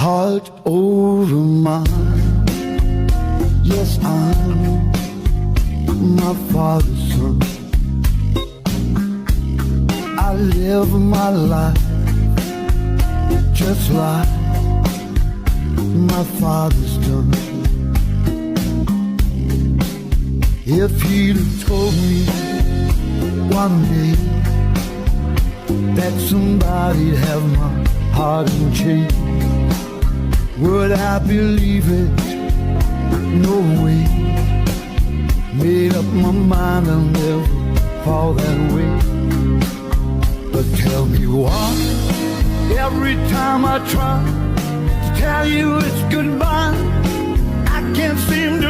heart over mine. Yes, I'm my father's son. I live my life just like my father's done. If he'd have told me one day that somebody'd have my heart in chains, would I believe it? No way. Made up my mind I'll never fall that way. But tell me why, every time I try to tell you it's goodbye, I can't seem to